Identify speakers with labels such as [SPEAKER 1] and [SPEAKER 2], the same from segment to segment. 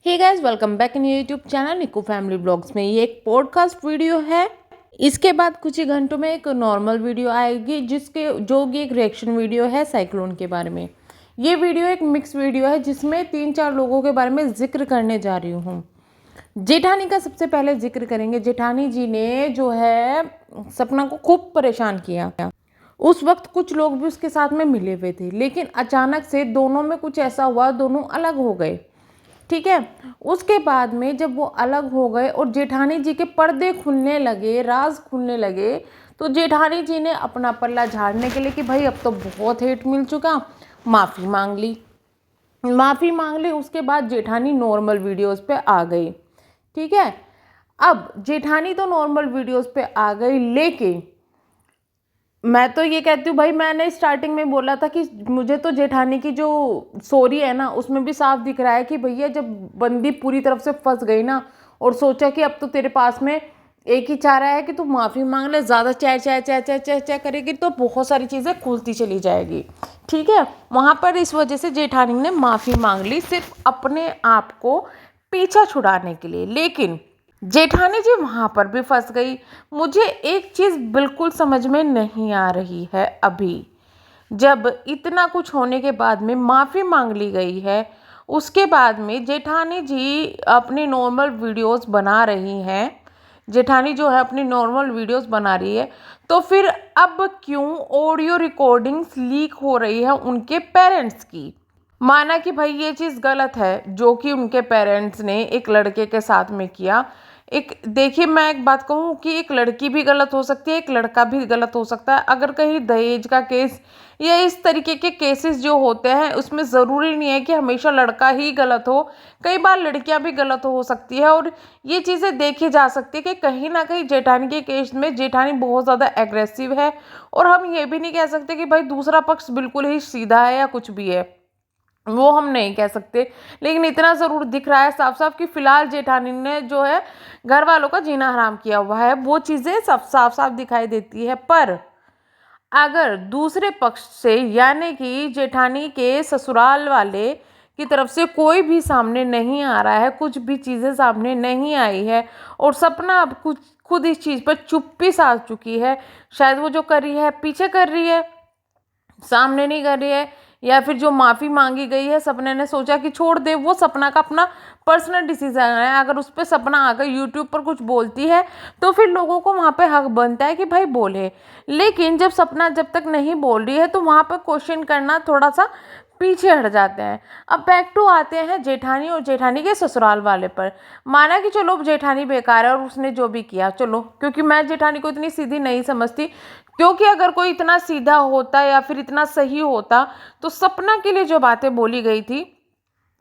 [SPEAKER 1] Hey guys, welcome back in YouTube channel Niku family blogs में। ये एक पॉडकास्ट वीडियो है। इसके बाद कुछ ही घंटों में एक नॉर्मल वीडियो आएगी जो कि एक रिएक्शन वीडियो है साइक्लोन के बारे में। ये वीडियो एक मिक्स वीडियो है जिसमें 3-4 लोगों के बारे में जिक्र करने जा रही हूँ। जेठानी का सबसे पहले जिक्र करेंगे। जेठानी जी ने जो है सपना को खूब परेशान किया। उस वक्त कुछ लोग भी उसके साथ में मिले हुए थे, लेकिन अचानक से दोनों में कुछ ऐसा हुआ, दोनों अलग हो गए। ठीक है। उसके बाद में जब वो अलग हो गए और जेठानी जी के पर्दे खुलने लगे, राज खुलने लगे, तो जेठानी जी ने अपना पल्ला झाड़ने के लिए कि भाई अब तो बहुत हेट मिल चुका, माफ़ी मांग ली। उसके बाद जेठानी नॉर्मल वीडियोस पे आ गई। ठीक है। अब जेठानी तो नॉर्मल वीडियोस पे आ गई, लेकिन मैं तो ये कहती हूँ भाई, मैंने स्टार्टिंग में बोला था कि मुझे तो जेठानी की जो स्टोरी है ना, उसमें भी साफ दिख रहा है कि भैया जब बंदी पूरी तरफ से फंस गई ना और सोचा कि अब तो तेरे पास में एक ही चारा है कि तू माफ़ी मांग ले, ज़्यादा चाय चाय चाय चाय चाय चाय करेगी तो बहुत सारी चीज़ें खुलती चली जाएगी। ठीक है। वहाँ पर इस वजह से जेठानी ने माफ़ी मांग ली, सिर्फ अपने आप को पीछा छुड़ाने के लिए। लेकिन जेठानी जी वहां पर भी फंस गई। मुझे एक चीज बिल्कुल समझ में नहीं आ रही है अभी, जब इतना कुछ होने के बाद में माफ़ी मांग ली गई है, उसके बाद में जेठानी जी अपनी नॉर्मल वीडियोस बना रही हैं। जेठानी जो है अपनी नॉर्मल वीडियोस बना रही है, तो फिर अब क्यों ऑडियो रिकॉर्डिंग्स लीक हो रही है उनके पेरेंट्स की। माना कि भाई ये चीज़ गलत है जो कि उनके पेरेंट्स ने एक लड़के के साथ में किया। एक देखिए, मैं एक बात कहूँ कि एक लड़की भी गलत हो सकती है, एक लड़का भी गलत हो सकता है। अगर कहीं दहेज का केस या इस तरीके के केसेस जो होते हैं, उसमें ज़रूरी नहीं है कि हमेशा लड़का ही गलत हो, कई बार लड़कियां भी गलत हो सकती है। और ये चीज़ें देखी जा सकती है कि कहीं ना कहीं जेठानी के केस में जेठानी बहुत ज़्यादा एग्रेसिव है, और हम ये भी नहीं कह सकते कि भाई दूसरा पक्ष बिल्कुल ही सीधा है या कुछ भी है, वो हम नहीं कह सकते। लेकिन इतना ज़रूर दिख रहा है साफ साफ कि फिलहाल जेठानी ने जो है घर वालों का जीना हराम किया हुआ है, वो चीज़ें सब साफ साफ दिखाई देती है। पर अगर दूसरे पक्ष से, यानी कि जेठानी के ससुराल वाले की तरफ से कोई भी सामने नहीं आ रहा है, कुछ भी चीज़ें सामने नहीं आई है, और सपना अब कुछ खुद इस चीज़ पर चुप्पी साध चुकी है, शायद वो जो कर रही है पीछे कर रही है, सामने नहीं कर रही है, या फिर जो माफ़ी मांगी गई है सपने ने सोचा कि छोड़ दे, वो सपना का अपना पर्सनल डिसीजन है। अगर उस पर सपना आकर यूट्यूब पर कुछ बोलती है तो फिर लोगों को वहाँ पे हक बनता है कि भाई बोले। लेकिन जब सपना जब तक नहीं बोल रही है तो वहाँ पर क्वेश्चन करना थोड़ा सा पीछे हट जाते हैं। अब बैक टू आते हैं जेठानी और जेठानी के ससुराल वाले पर। माना कि चलो जेठानी बेकार है और उसने जो भी किया, चलो, क्योंकि मैं जेठानी को इतनी सीधी नहीं समझती, क्योंकि अगर कोई इतना सीधा होता या फिर इतना सही होता तो सपना के लिए जो बातें बोली गई थी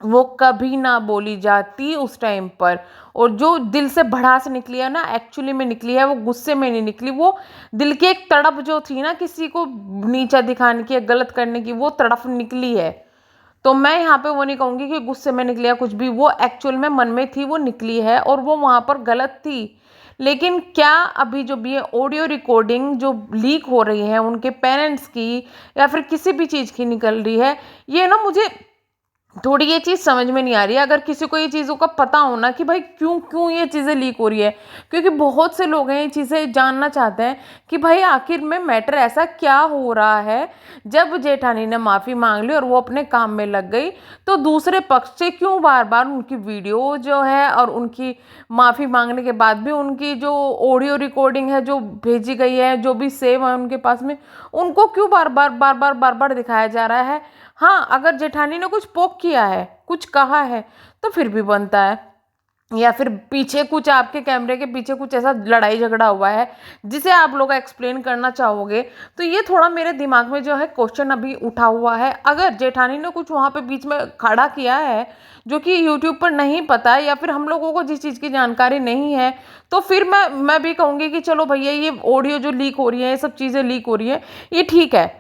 [SPEAKER 1] वो कभी ना बोली जाती उस टाइम पर। और जो दिल से भड़ास निकली है ना, एक्चुअली में निकली है, वो गुस्से में नहीं निकली, वो दिल की एक तड़प जो थी ना किसी को नीचा दिखाने की, गलत करने की, वो तड़प निकली है। तो मैं यहाँ पे वो नहीं कहूँगी कि गुस्से में निकली है कुछ भी, वो एक्चुअल में मन में थी, वो निकली है और वो वहाँ पर गलत थी। लेकिन क्या अभी जो भी ये ऑडियो रिकॉर्डिंग जो लीक हो रही है उनके पेरेंट्स की या फिर किसी भी चीज़ की निकल रही है, ये ना मुझे थोड़ी ये चीज़ समझ में नहीं आ रही है। अगर किसी को ये चीज़ों का पता हो ना कि भाई क्यों क्यों ये चीज़ें लीक हो रही है, क्योंकि बहुत से लोग हैं ये चीज़ें जानना चाहते हैं कि भाई आखिर में मैटर ऐसा क्या हो रहा है। जब जेठानी ने माफ़ी मांग ली और वो अपने काम में लग गई, तो दूसरे पक्ष से क्यों बार बार उनकी वीडियो जो है और उनकी माफ़ी मांगने के बाद भी उनकी जो ऑडियो रिकॉर्डिंग है जो भेजी गई है, जो भी सेव है उनके पास में, उनको क्यों बार बार बार बार बार बार दिखाया जा रहा है। हाँ, अगर जेठानी ने कुछ पोक किया है, कुछ कहा है, तो फिर भी बनता है, या फिर पीछे कुछ आपके कैमरे के पीछे कुछ ऐसा लड़ाई झगड़ा हुआ है जिसे आप लोग एक्सप्लेन करना चाहोगे, तो ये थोड़ा मेरे दिमाग में जो है क्वेश्चन अभी उठा हुआ है। अगर जेठानी ने कुछ वहाँ पे बीच में खड़ा किया है जो कि यूट्यूब पर नहीं पता है, या फिर हम लोगों को जिस चीज़ की जानकारी नहीं है, तो फिर मैं भी कहूँगी कि चलो भैया ये ऑडियो जो लीक हो रही है, ये सब चीज़ें लीक हो रही है, ये ठीक है।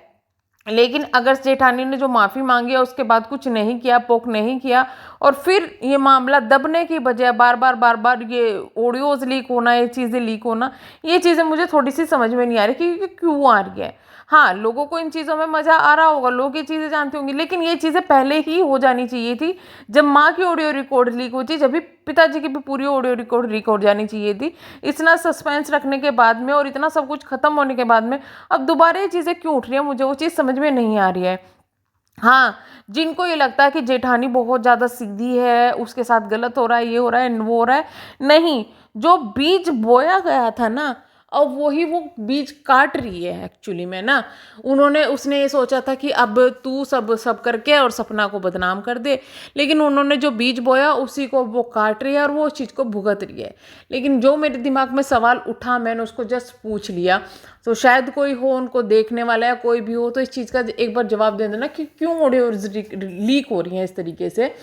[SPEAKER 1] लेकिन अगर जेठानी ने जो माफ़ी मांगी है उसके बाद कुछ नहीं किया, पोक नहीं किया, और फिर ये मामला दबने की बजाय बार बार ये ऑडियोज़ लीक होना, ये चीज़ें लीक होना, ये चीज़ें मुझे थोड़ी-सी समझ में नहीं आ रही कि ये क्यों आ रही है। हाँ, लोगों को इन चीज़ों में मज़ा आ रहा होगा, लोग ये चीज़ें जानते होंगे, लेकिन ये चीज़ें पहले ही हो जानी चाहिए थी। जब माँ की ऑडियो रिकॉर्ड लीक हुई थी, जब भी पिताजी की भी पूरी ऑडियो रिकॉर्ड लीक हो जानी चाहिए थी। इतना सस्पेंस रखने के बाद में और इतना सब कुछ खत्म होने के बाद में अब दोबारा ये चीज़ें क्यों उठ रही हैं, मुझे वो चीज़ समझ में नहीं आ रही है। हाँ, जिनको ये लगता है कि जेठानी बहुत ज़्यादा सीधी है, उसके साथ गलत हो रहा है, ये हो रहा है, वो हो रहा है, नहीं, जो बीज बोया गया था ना, अब वही वो बीज काट रही है एक्चुअली में ना। उसने ये सोचा था कि अब तू सब सब करके और सपना को बदनाम कर दे, लेकिन उन्होंने जो बीज बोया उसी को वो काट रही है और वो उस चीज़ को भुगत रही है। लेकिन जो मेरे दिमाग में सवाल उठा, मैंने उसको जस्ट पूछ लिया, तो शायद कोई हो उनको देखने वाला या कोई भी हो तो इस चीज़ का एक बार जवाब दे देना कि क्यों ऑडियो लीक हो रही हैं इस तरीके से।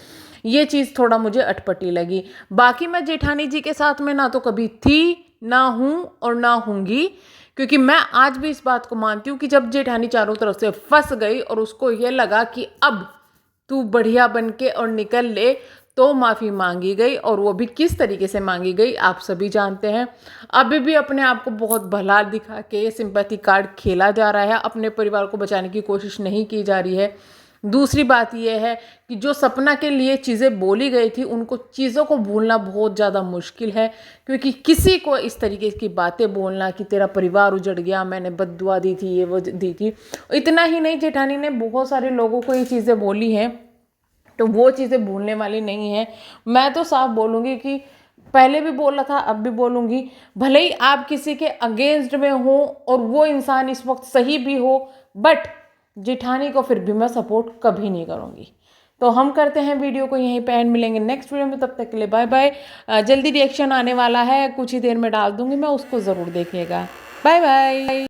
[SPEAKER 1] ये चीज़ थोड़ा मुझे अटपटी लगी। बाकी मैं जेठानी जी के साथ में ना तो कभी थी, ना हूँ और ना होंगी, क्योंकि मैं आज भी इस बात को मानती हूँ कि जब जेठानी चारों तरफ से फंस गई और उसको ये लगा कि अब तू बढ़िया बन के और निकल ले, तो माफ़ी मांगी गई, और वो भी किस तरीके से मांगी गई आप सभी जानते हैं। अभी भी अपने आप को बहुत भला दिखा के सिंपैथी कार्ड खेला जा रहा है, अपने परिवार को बचाने की कोशिश नहीं की जा रही है। दूसरी बात यह है कि जो सपना के लिए चीज़ें बोली गई थी, उनको चीज़ों को भूलना बहुत ज़्यादा मुश्किल है, क्योंकि किसी को इस तरीके की बातें बोलना कि तेरा परिवार उजड़ गया, मैंने बद्दुआ दी थी, ये वो दी थी, इतना ही नहीं, जेठानी ने बहुत सारे लोगों को ये चीज़ें बोली हैं, तो वो चीज़ें भूलने वाली नहीं है। मैं तो साफ बोलूँगी कि पहले भी बोला था, अब भी बोलूँगी, भले ही आप किसी के अगेंस्ट में हो और वो इंसान इस वक्त सही भी हो, बट जेठानी को फिर भी मैं सपोर्ट कभी नहीं करूँगी। तो हम करते हैं वीडियो को यहीं पे एंड, मिलेंगे नेक्स्ट वीडियो में, तब तक के लिए बाय बाय। जल्दी रिएक्शन आने वाला है, कुछ ही देर में डाल दूँगी मैं, उसको ज़रूर देखिएगा। Bye bye.